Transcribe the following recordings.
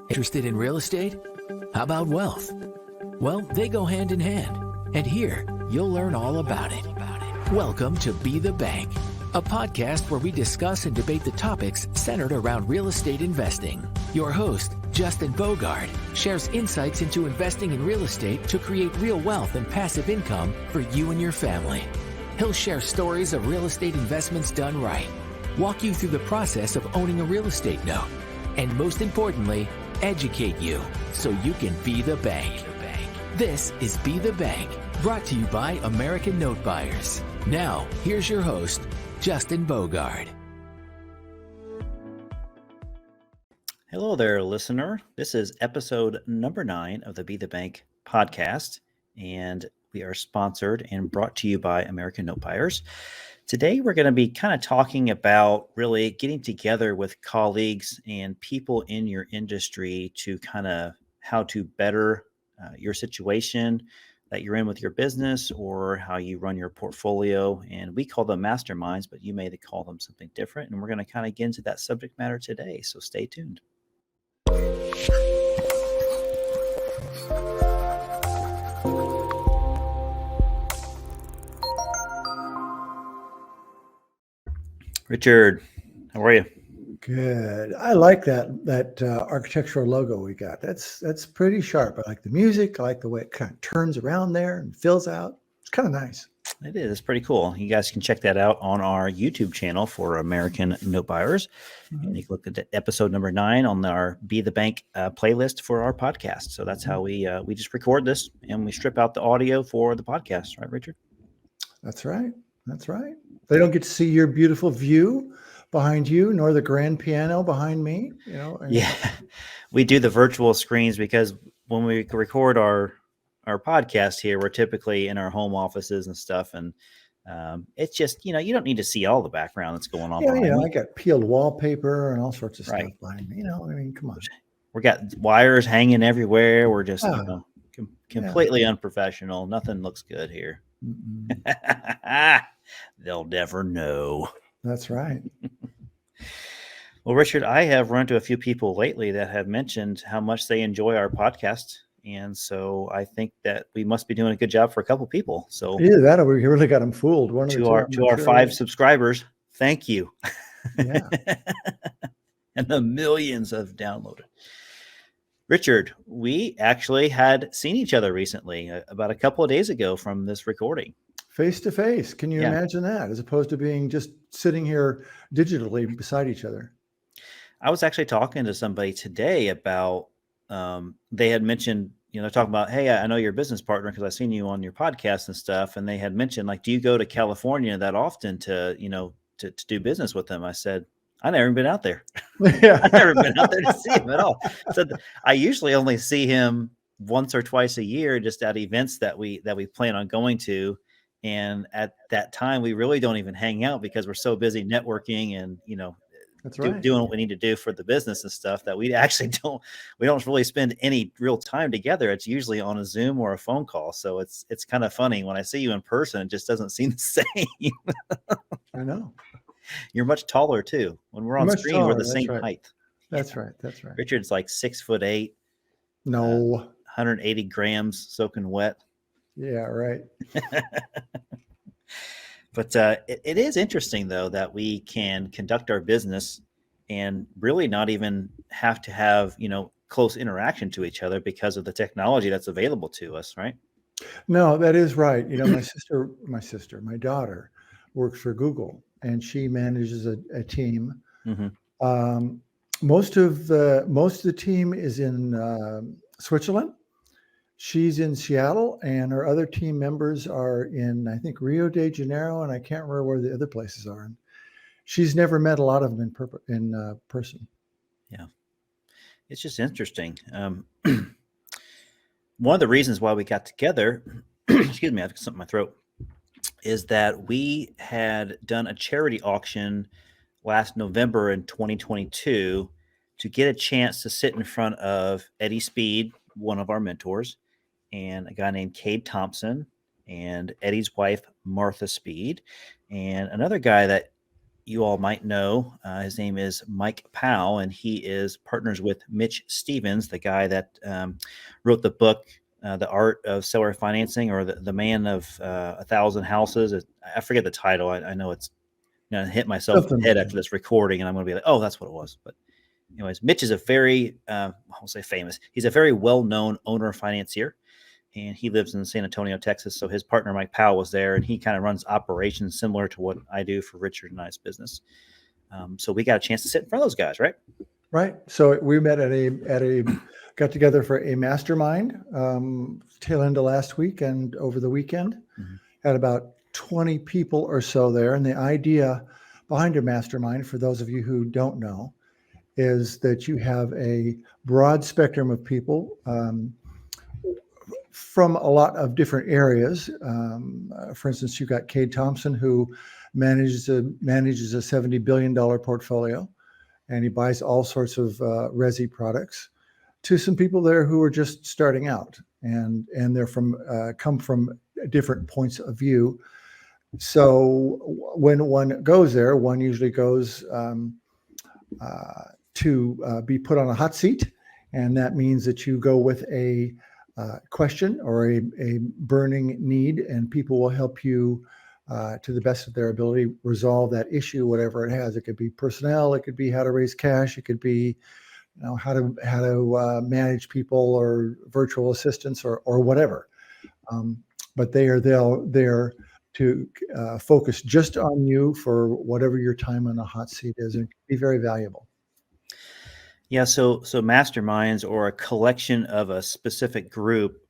Interested in real estate? How about wealth? Well, they go hand in hand. And here, you'll learn all about it. Welcome to Be the Bank, a podcast where we discuss and debate the topics centered around real estate investing. Your host, Justin Bogard, shares insights into investing in real estate to create real wealth and passive income for you and your family. He'll share stories of real estate investments done right, walk you through the process of owning a real estate note, and most importantly, educate you so you can be the bank. This is Be the Bank, brought to you by American Note Buyers. Now, here's your host, Justin Bogard. Hello there, listener. This is episode number 9 of the Be the Bank podcast, and we are sponsored and brought to you by American Note Buyers. Today, we're going to be kind of talking about really getting together with colleagues and people in your industry to kind of how to better your situation that you're in with your business or how you run your portfolio. And we call them masterminds, but you may call them something different. And we're going to kind of get into that subject matter today. So stay tuned. Richard, how are you? Good. I like that architectural logo we got. That's pretty sharp. I like the music. I like the way it kind of turns around there and fills out. It's kind of nice. It is. It's pretty cool. You guys can check that out on our YouTube channel for American Note Buyers. Mm-hmm. And you can look at episode number 9 on our Be the Bank playlist for our podcast. So that's how we just record this and we strip out the audio for the podcast. Right, Richard? That's right. That's right. They don't get to see your beautiful view behind you, nor the grand piano behind me. Yeah, we do the virtual screens because when we record our podcast here, we're typically in our home offices and stuff, and it's just you don't need to see all the background that's going on. Yeah, I got peeled wallpaper and all sorts of stuff behind me. Come on. We got wires hanging everywhere. We're just completely unprofessional. Nothing looks good here. They'll never know. That's right. Well, Richard, I have run into a few people lately that have mentioned how much they enjoy our podcast. And so I think that we must be doing a good job for a couple people. So either that or we really got them fooled. To our 5 subscribers, thank you. Yeah. And the millions of downloaded. Richard, we actually had seen each other recently, about a couple of days ago from this recording. Face to face. Can you imagine that, as opposed to being just sitting here digitally beside each other? I was actually talking to somebody today about, they had mentioned, talking about, hey, I know you're a business partner because I've seen you on your podcast and stuff. And they had mentioned, like, do you go to California that often to do business with them? I said, I've never been out there. Yeah. I've never been out there to see him at all. So I usually only see him once or twice a year, just at events that we plan on going to. And at that time, we really don't even hang out because we're so busy networking and, That's right. doing what we need to do for the business and stuff that we actually don't really spend any real time together. It's usually on a Zoom or a phone call. So it's kind of funny when I see you in person, it just doesn't seem the same. I know. You're much taller too. When we're on screen, we're the same height. That's right. That's right. Richard's like 6'8". No. 180 grams soaking wet. Yeah, right. But it is interesting, though, that we can conduct our business and really not even have to have, close interaction to each other because of the technology that's available to us, right? No, that is right. My daughter works for Google, and she manages a team. Mm-hmm. Most of the team is in Switzerland. She's in Seattle, and her other team members are in, I think, Rio de Janeiro, and I can't remember where the other places are. And she's never met a lot of them in person. Yeah, it's just interesting. One of the reasons why we got together, excuse me, I've got something in my throat, is that we had done a charity auction last November in 2022 to get a chance to sit in front of Eddie Speed, one of our mentors, and a guy named Cade Thompson, and Eddie's wife, Martha Speed, and another guy that you all might know. His name is Mike Powell, and he is partners with Mitch Stevens, the guy that wrote the book, The Art of Seller Financing, or the Man of 1,000 Houses. I forget the title. I know it's hit myself in the head after this recording, and I'm going to be like, oh, that's what it was. But anyways, Mitch is a very, I'll say famous. He's a very well-known owner financier, and he lives in San Antonio, Texas. So his partner, Mike Powell, was there, and he kind of runs operations similar to what I do for Richard and I's business. So we got a chance to sit in front of those guys, right? Right. So we met got together for a mastermind tail end of last week and over the weekend. Had about 20 people or so there. And the idea behind a mastermind, for those of you who don't know, is that you have a broad spectrum of people from a lot of different areas. For instance, you've got Cade Thompson, who manages a $70 billion portfolio, and he buys all sorts of resi products, to some people there who are just starting out, and they're come from different points of view. So when one goes there, one usually goes to be put on a hot seat, and that means that you go with a question or a burning need, and people will help you to the best of their ability resolve that issue, whatever it has. It could be personnel, it could be how to raise cash, it could be how to manage people, or virtual assistants, or whatever. But they are there to focus just on you for whatever your time on the hot seat is, and it can be very valuable. Yeah, so masterminds, or a collection of a specific group,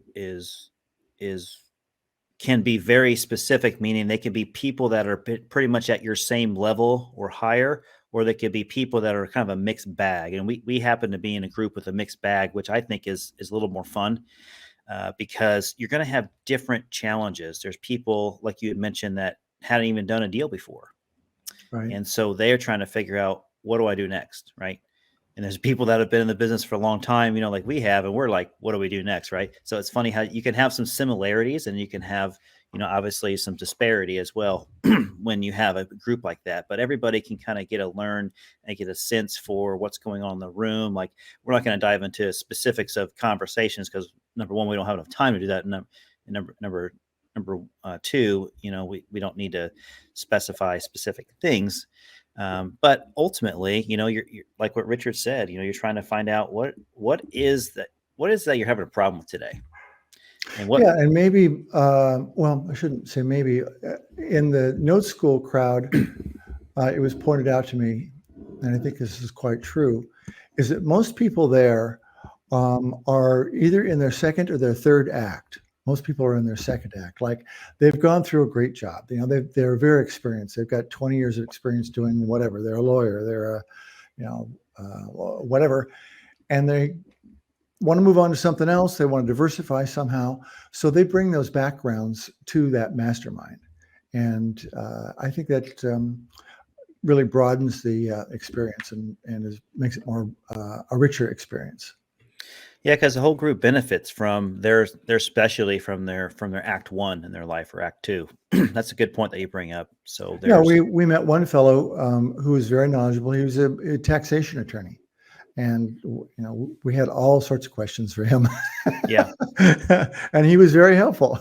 can be very specific, meaning they can be people that are pretty much at your same level or higher, or they could be people that are kind of a mixed bag. And we happen to be in a group with a mixed bag, which I think is a little more fun, because you're going to have different challenges. There's people, like you had mentioned, that hadn't even done a deal before. Right. And so they're trying to figure out, what do I do next? Right. And there's people that have been in the business for a long time, like we have, and we're like, what do we do next? Right. So it's funny how you can have some similarities, and you can have, obviously some disparity as well when you have a group like that. But everybody can kind of learn and get a sense for what's going on in the room. Like, we're not going to dive into specifics of conversations, because number one, we don't have enough time to do that. And number two, we don't need to specify specific things. But ultimately, you're like what Richard said, you're trying to find out what is that you're having a problem with today. And and maybe, I shouldn't say maybe, in the note school crowd, it was pointed out to me, and I think this is quite true, is that most people there are either in their second or their third act. Most people are in their second act. Like, they've gone through a great job. They're very experienced. They've got 20 years of experience doing whatever. They're a lawyer. They're whatever, and they want to move on to something else. They want to diversify somehow. So they bring those backgrounds to that mastermind. And I think that really broadens the experience and makes it more a richer experience. Yeah, because the whole group benefits from their specialty, from their Act 1 in their life, or Act 2. That's a good point that you bring up. So we met one fellow who was very knowledgeable. He was a taxation attorney. And, we had all sorts of questions for him. Yeah. And he was very helpful.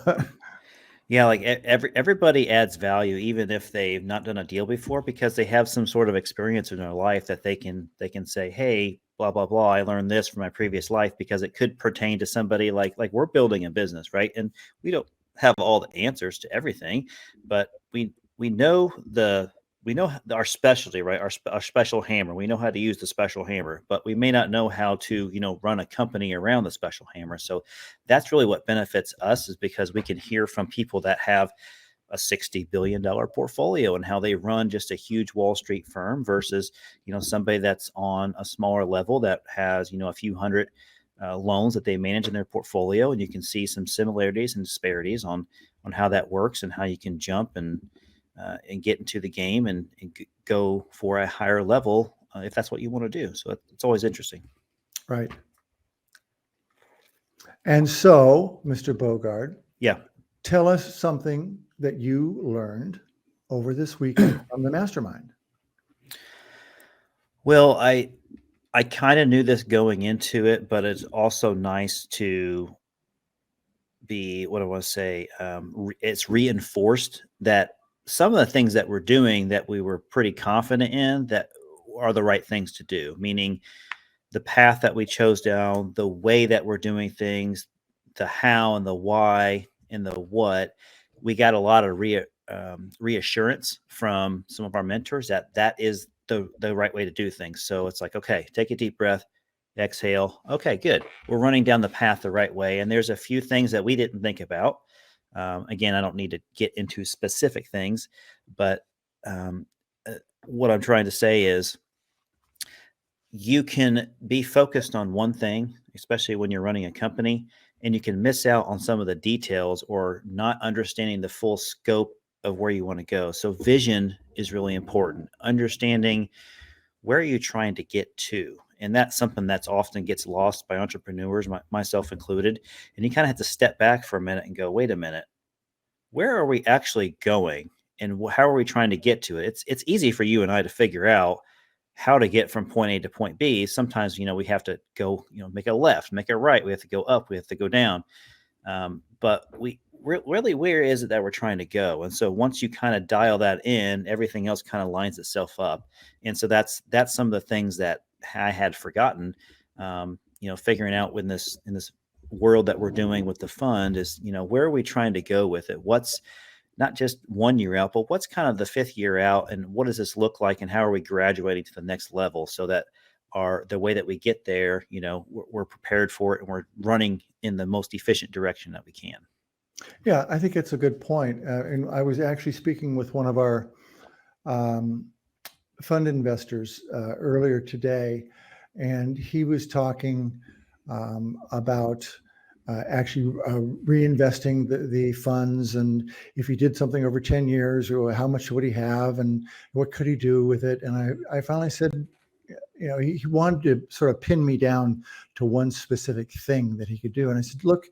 Yeah. Like everybody adds value, even if they've not done a deal before, because they have some sort of experience in their life that they can say, hey, blah, blah, blah, I learned this from my previous life, because it could pertain to somebody like we're building a business, right? And we don't have all the answers to everything, but we know our specialty, right? Our special hammer. We know how to use the special hammer, but we may not know how to, run a company around the special hammer. So that's really what benefits us, is because we can hear from people that have a $60 billion portfolio and how they run just a huge Wall Street firm versus, somebody that's on a smaller level that has, a few hundred loans that they manage in their portfolio. And you can see some similarities and disparities on how that works, and how you can jump and get into the game and go for a higher level if that's what you want to do. So it's always interesting. Right. And so, Mr. Bogard, yeah, tell us something that you learned over this weekend from the mastermind. Well, I kind of knew this going into it, but it's also nice to be, what do I want to say? It's reinforced that some of the things that we're doing that we were pretty confident in that are the right things to do, meaning the path that we chose down, the way that we're doing things, the how and the why and the what. We got a lot of reassurance from some of our mentors that that is the right way to do things. So it's like, okay, take a deep breath, exhale. Okay, good. We're running down the path the right way. And there's a few things that we didn't think about. Again, I don't need to get into specific things, but um, what I'm trying to say is you can be focused on one thing, especially when you're running a company, and you can miss out on some of the details or not understanding the full scope of where you want to go. So vision is really important. Understanding where are you trying to get to? And that's something that's often gets lost by entrepreneurs, myself included. And you kind of have to step back for a minute and go, wait a minute, where are we actually going? And how are we trying to get to it? It's easy for you and I to figure out how to get from point A to point B. Sometimes, we have to go, make a left, make a right. We have to go up. We have to go down. But really, where is it that we're trying to go? And so once you kind of dial that in, everything else kind of lines itself up. And so that's some of the things that I had forgotten. Figuring out in this world that we're doing with the fund is, where are we trying to go with it? What's not just 1 year out, but what's kind of the 5th year out, and what does this look like, and how are we graduating to the next level so that the way that we get there, we're prepared for it and we're running in the most efficient direction that we can. Yeah, I think it's a good point. And I was actually speaking with one of our fund investors earlier today, and he was talking about actually reinvesting the funds, and if he did something over 10 years, or how much would he have and what could he do with it. And I finally said, he wanted to sort of pin me down to one specific thing that he could do. And I said, look,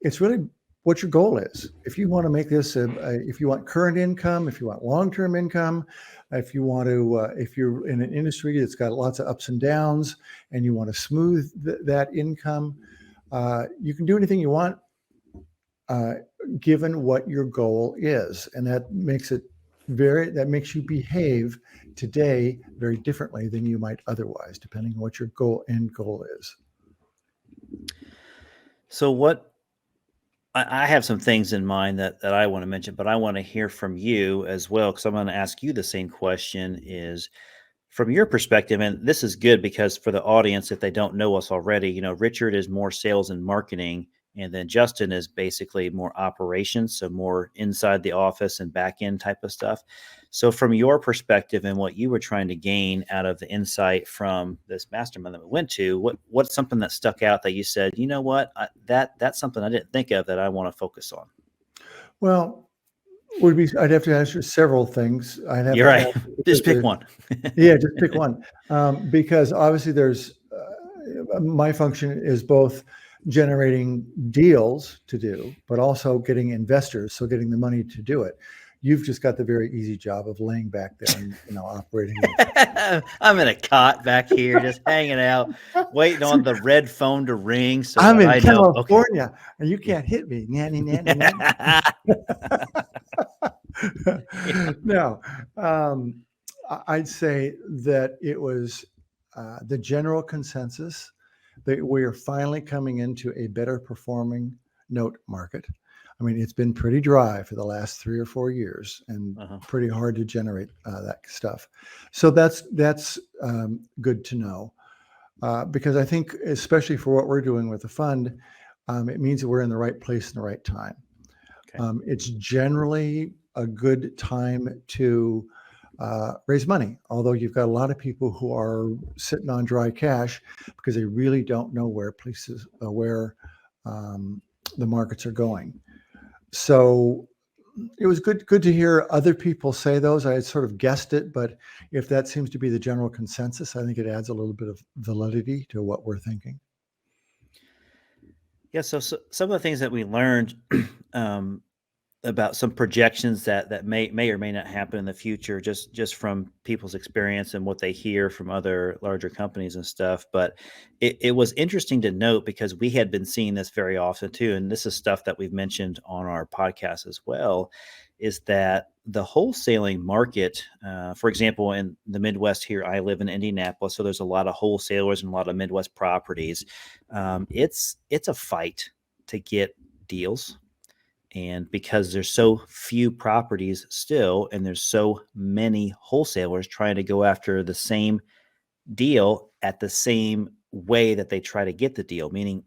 it's really what your goal is. If you want to make this, if you want current income, if you want long-term income, if you want to, if you're in an industry that's got lots of ups and downs and you want to smooth that income, you can do anything you want, given what your goal is. And that makes you behave today very differently than you might otherwise, depending on what your end goal is. So I have some things in mind that I want to mention, but I want to hear from you as well, because I'm going to ask you the same question is, from your perspective, and this is good because for the audience, if they don't know us already, Richard is more sales and marketing, and then Justin is basically more operations, so more inside the office and back end type of stuff. So from your perspective and what you were trying to gain out of the insight from this mastermind that we went to, what's something that stuck out that you said, you know what, that's something I didn't think of that I want to focus on? Well, I'd have to answer several things. You're right. Just pick one. Yeah, just pick one. Because obviously there's, my function is both generating deals to do, but also getting investors. So getting the money to do it. You've just got the very easy job of laying back there and, operating. I'm in a cot back here, just hanging out, waiting on the red phone to ring. So I'm in I California, and you can't hit me. Nanny. No, I'd say that it was the general consensus that we are finally coming into a better performing note market. I mean, it's been pretty dry for the last 3 or 4 years, and pretty hard to generate that stuff. So that's good to know, because I think, especially for what we're doing with the fund, it means that we're in the right place in the right time. Okay. It's generally a good time to raise money, although you've got a lot of people who are sitting on dry cash because they really don't know where the markets are going. So it was good to hear other people say those. I had sort of guessed it, but if that seems to be the general consensus, I think it adds a little bit of validity to what we're thinking. Yeah. So some of the things that we learned, about some projections that may or may not happen in the future, just from people's experience and what they hear from other larger companies and stuff. But it was interesting to note, because we had been seeing this very often too, and this is stuff that we've mentioned on our podcast as well, is that the wholesaling market, for example, in the Midwest here, I live in Indianapolis, so there's a lot of wholesalers and a lot of Midwest properties. It's a fight to get deals. And because there's so few properties still, and there's so many wholesalers trying to go after the same deal at the same way that they try to get the deal, meaning,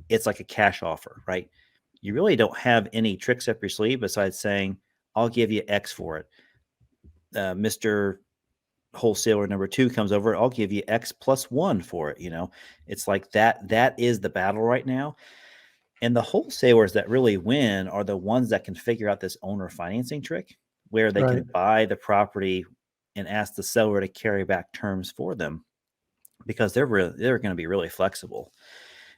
it's like a cash offer, right? You really don't have any tricks up your sleeve besides saying, I'll give you X for it. Mr. Wholesaler number 2 comes over, I'll give you X plus 1 for it. It's like that is the battle right now. And the wholesalers that really win are the ones that can figure out this owner financing trick, where they can buy the property and ask the seller to carry back terms for them, because they're going to be really flexible.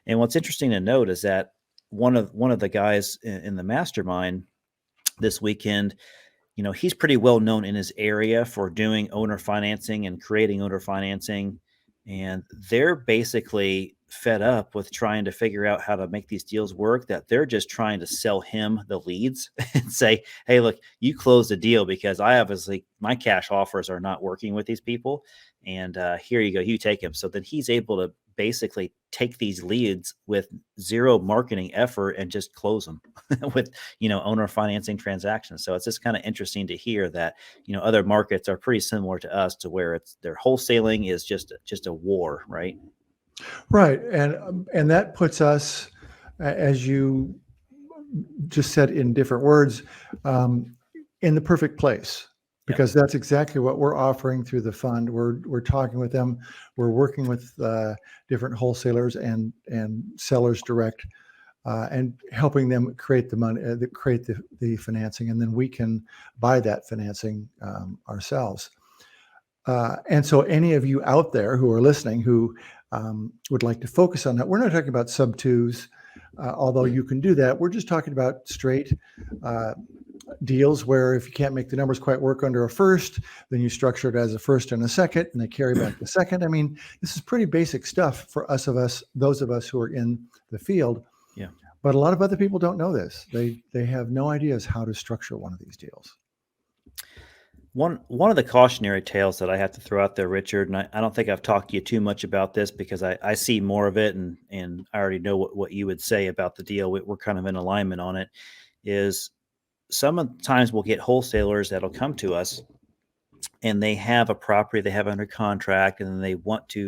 And what's interesting to note is that one of the guys in the mastermind this weekend, he's pretty well known in his area for doing owner financing and creating owner financing. And they're basically fed up with trying to figure out how to make these deals work, that they're just trying to sell him the leads and say, hey, look, you closed the deal because my cash offers are not working with these people. And here you go, you take them. So then he's able to basically take these leads with zero marketing effort and just close them with, owner financing transactions. So it's just kind of interesting to hear that, other markets are pretty similar to us, to where their wholesaling is just a war, right? Right. And that puts us, as you just said in different words, in the perfect place, because that's exactly what we're offering through the fund. We're talking with them. We're working with different wholesalers and sellers direct, and helping them create the money, create the financing, and then we can buy that financing ourselves. And so any of you out there who are listening who would like to focus on that, we're not talking about sub twos, although you can do that. We're just talking about straight deals where if you can't make the numbers quite work under a first, then you structure it as a first and a second, and they carry back the second. I mean, this is pretty basic stuff for those of us who are in the field. Yeah. But a lot of other people don't know this. They have no ideas how to structure one of these deals. One of the cautionary tales that I have to throw out there, Richard, and I don't think I've talked to you too much about this, because I see more of it, and I already know what you would say about the deal. We're kind of in alignment on it. Is sometimes we'll get wholesalers that'll come to us, and they have a property they have under contract, and then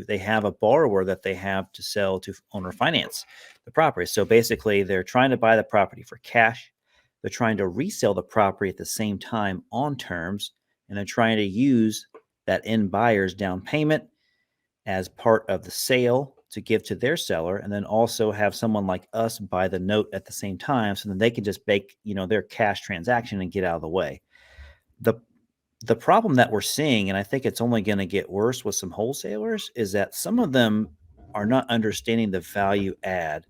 they have a borrower that they have to sell to owner finance the property. So basically, they're trying to buy the property for cash. They're trying to resell the property at the same time on terms. And they're trying to use that end buyer's down payment as part of the sale to give to their seller, and then also have someone like us buy the note at the same time, so then they can just make their cash transaction and get out of the way. The problem that we're seeing, and I think it's only going to get worse with some wholesalers, is that some of them are not understanding the value add,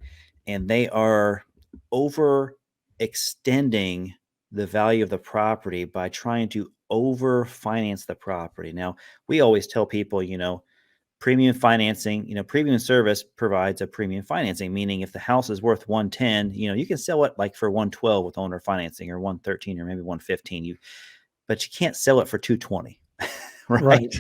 and they are overextending the value of the property by trying to over finance the property. Now, we always tell people, premium financing, premium service provides a premium financing, meaning if the house is worth 110, you can sell it like for 112 with owner financing, or 113, or maybe 115, but you can't sell it for 220. Right.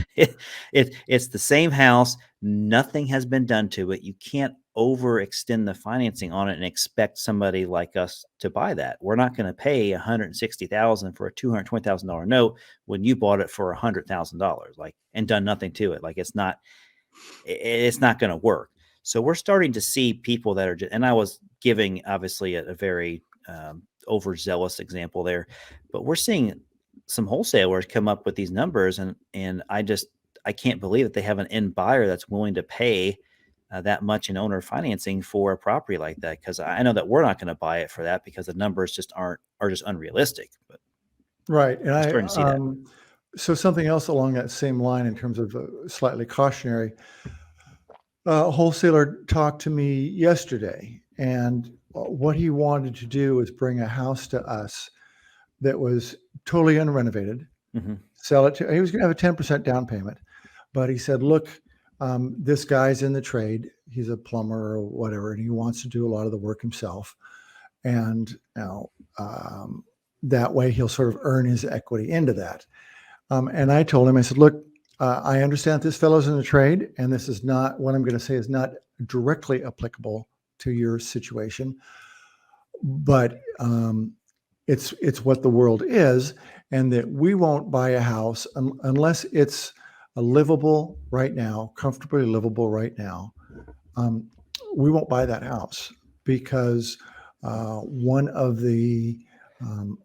It's the same house. Nothing has been done to it. You can't overextend the financing on it and expect somebody like us to buy that. We're not going to pay $160,000 for a $220,000 note when you bought it for $100,000, and done nothing to it. It's not going to work. So we're starting to see people that are and I was giving obviously a very overzealous example there, but we're seeing some wholesalers come up with these numbers, and I can't believe that they have an end buyer that's willing to pay that much in owner financing for a property like that, because I know that we're not going to buy it for that, because the numbers just are just unrealistic. But right, and I'm starting to see that. So something else along that same line in terms of slightly cautionary. A wholesaler talked to me yesterday, and what he wanted to do is bring a house to us that was totally unrenovated, sell it to, he was going to have a 10% down payment, but he said, look, this guy's in the trade. He's a plumber or whatever, and he wants to do a lot of the work himself. And that way he'll sort of earn his equity into that. And I told him, I said, look, I understand this fellow's in the trade, and this is not, what I'm going to say is not directly applicable to your situation, but it's what the world is, and that we won't buy a house unless it's a livable right now, comfortably livable right now. We won't buy that house because one of the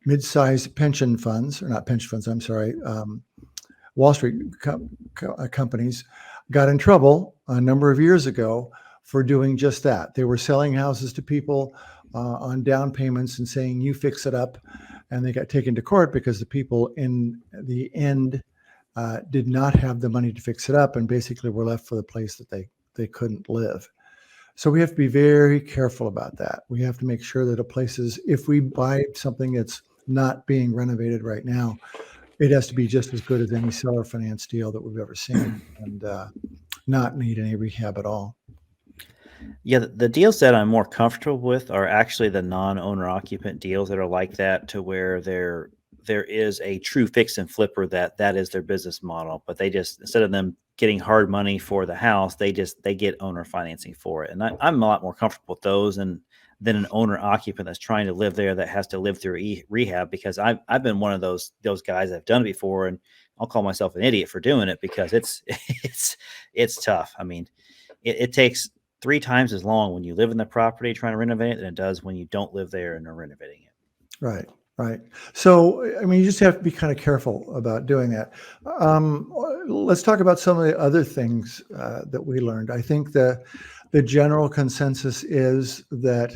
mid-sized pension funds, or not pension funds, I'm sorry, Wall Street companies got in trouble a number of years ago for doing just that. They were selling houses to people on down payments and saying, you fix it up. And they got taken to court because the people in the end did not have the money to fix it up and basically were left for the place that they couldn't live. So we have to be very careful about that. We have to make sure that a place is, if we buy something that's not being renovated right now, it has to be just as good as any seller finance deal that we've ever seen and not need any rehab at all. Yeah, the deals that I'm more comfortable with are actually the non-owner occupant deals that are like that, to where there is a true fix and flipper that is their business model, but they just, instead of them getting hard money for the house, they get owner financing for it. And I'm a lot more comfortable with those than an owner occupant that's trying to live there that has to live through rehab, because I've been one of those guys that have done it before, and I'll call myself an idiot for doing it because it's tough. I mean, it takes 3 times as long when you live in the property trying to renovate it than it does when you don't live there and are renovating it. Right. Right. So, I mean, you just have to be kind of careful about doing that. Let's talk about some of the other things that we learned. I think the general consensus is that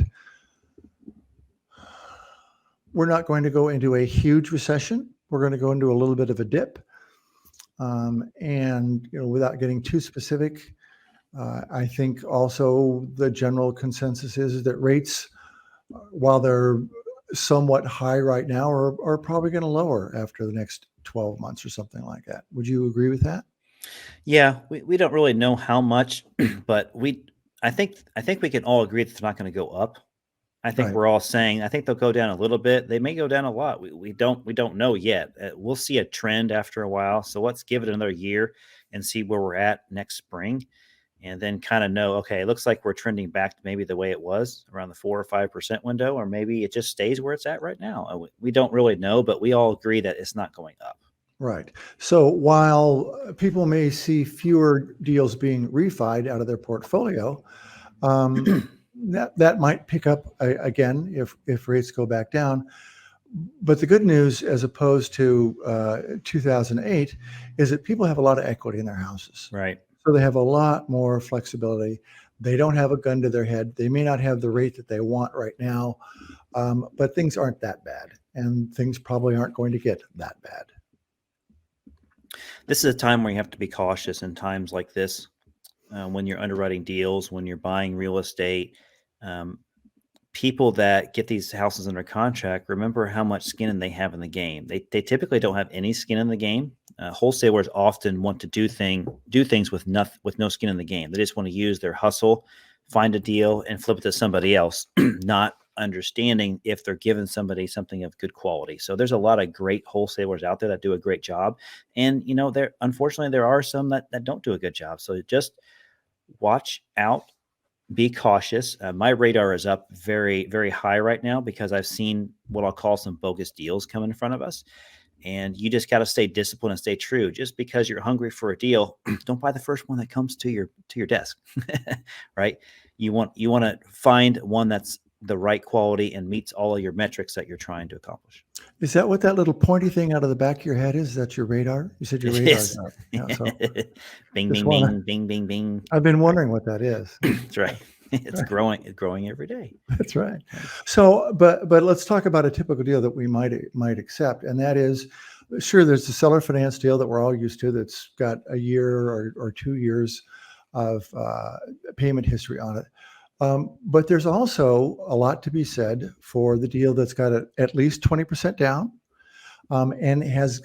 we're not going to go into a huge recession. We're going to go into a little bit of a dip. And, without getting too specific, I think also the general consensus is that rates, while they're somewhat high right now, are probably going to lower after the next 12 months or something like that. Would you agree with that? Yeah, we don't really know how much, but I think we can all agree that they're not going to go up. I think we're all saying, I think they'll go down a little bit. They may go down a lot. We don't know yet. We'll see a trend after a while. So let's give it another year and see where we're at next spring. And then kind of know, okay, it looks like we're trending back to maybe the way it was around the 4 or 5% window, or maybe it just stays where it's at right now. We don't really know, but we all agree that it's not going up. Right. So while people may see fewer deals being refied out of their portfolio, that might pick up again if rates go back down. But the good news, as opposed to 2008, is that people have a lot of equity in their houses. Right. So they have a lot more flexibility. They don't have a gun to their head. They may not have the rate that they want right now, but things aren't that bad, and things probably aren't going to get that bad. This is a time where you have to be cautious in times like this, when you're underwriting deals, when you're buying real estate. People that get these houses under contract, remember how much skin they have in the game. They typically don't have any skin in the game. Wholesalers often want to do things with no skin in the game. They just want to use their hustle, find a deal, and flip it to somebody else, not understanding if they're giving somebody something of good quality. So there's a lot of great wholesalers out there that do a great job. And, unfortunately, there are some that don't do a good job. So just watch out. Be cautious. My radar is up very, very high right now because I've seen what I'll call some bogus deals come in front of us. And you just got to stay disciplined and stay true. Just because you're hungry for a deal, don't buy the first one that comes to your desk, right? You want to find one that's the right quality and meets all of your metrics that you're trying to accomplish. Is that what that little pointy thing out of the back of your head is? That's your radar? You said your radar's up. Yeah, so bing, bing, bing, bing, bing, bing. I've been wondering what that is. That's right. It's growing. It's growing every day. That's right. So, but let's talk about a typical deal that we might accept, and that is, sure, there's the seller finance deal that we're all used to that's got a year or 2 years of payment history on it. But there's also a lot to be said for the deal that's got at least 20% down, and has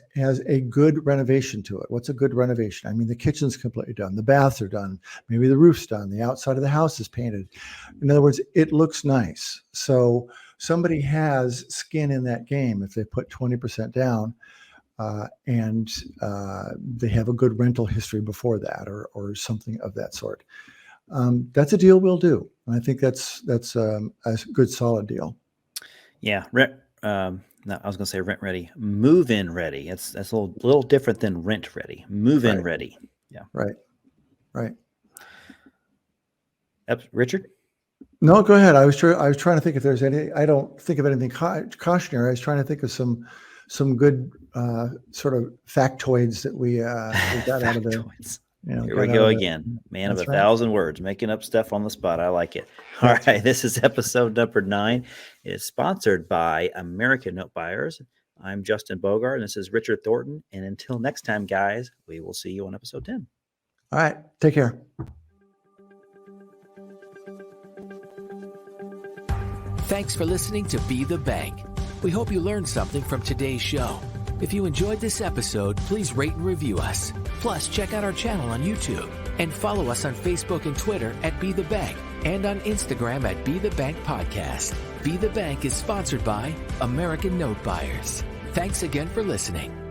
a good renovation to it. What's a good renovation? I mean, the kitchen's completely done, the baths are done, maybe the roof's done, the outside of the house is painted. In other words, it looks nice. So somebody has skin in that game if they put 20% down, and they have a good rental history before that, or something of that sort. That's a deal we'll do. And I think that's a good, solid deal. Yeah. No, I was going to say rent ready, move in ready. That's a little different than rent ready. Move in ready. Yeah. Right. Richard? No, go ahead. I was trying to think if there's any. I don't think of anything cautionary. I was trying to think of some good sort of factoids that we got out of it. Here we go again. Man of 1,000 words, making up stuff on the spot. I like it. All right. This is episode number 9. It is sponsored by American Note Buyers. I'm Justin Bogard, and this is Richard Thornton. And until next time, guys, we will see you on episode 10. All right. Take care. Thanks for listening to Be the Bank. We hope you learned something from today's show. If you enjoyed this episode, please rate and review us. Plus, check out our channel on YouTube and follow us on Facebook and Twitter at Be the Bank and on Instagram at Be the Bank Podcast. Be the Bank is sponsored by American Note Buyers. Thanks again for listening.